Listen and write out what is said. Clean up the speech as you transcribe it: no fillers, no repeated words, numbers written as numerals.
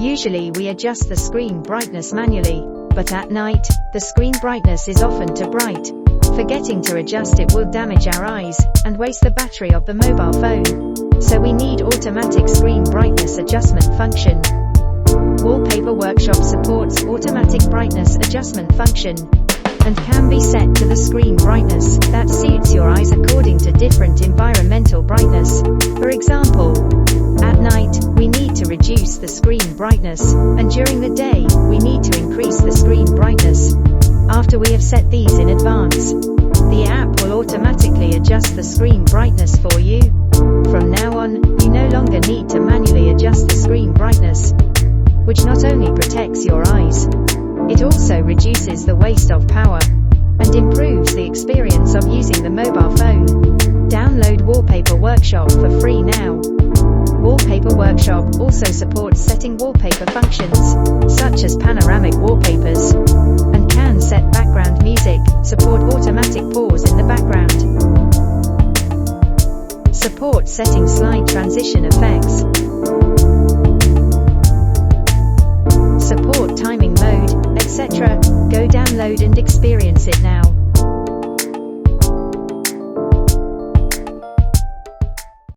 Usually we adjust the screen brightness manually, but at night, the screen brightness is often too bright. Forgetting to adjust it will damage our eyes and waste the battery of the mobile phone. So we need automatic screen brightness adjustment function. Wallpaper Workshop supports automatic brightness adjustment function and can be set to the screen brightness that suits your eyes according to different environmental brightness. For example, at night, we need to reduce the screen brightness, and during the day, we need to increase the screen brightness. After we have set these in advance, the app will automatically adjust the screen brightness for you. From now on, you no longer need to manually adjust the screen brightness, which not only protects your eyes, it also reduces the waste of power and improves the experience of using the mobile phone. Download Wallpaper Workshop for free now. Wallpaper Workshop also supports setting wallpaper functions, such as panoramic wallpapers, and can set background music, support automatic pause in the background, support setting slide transition effects, support timing mode, etc. Go download and experience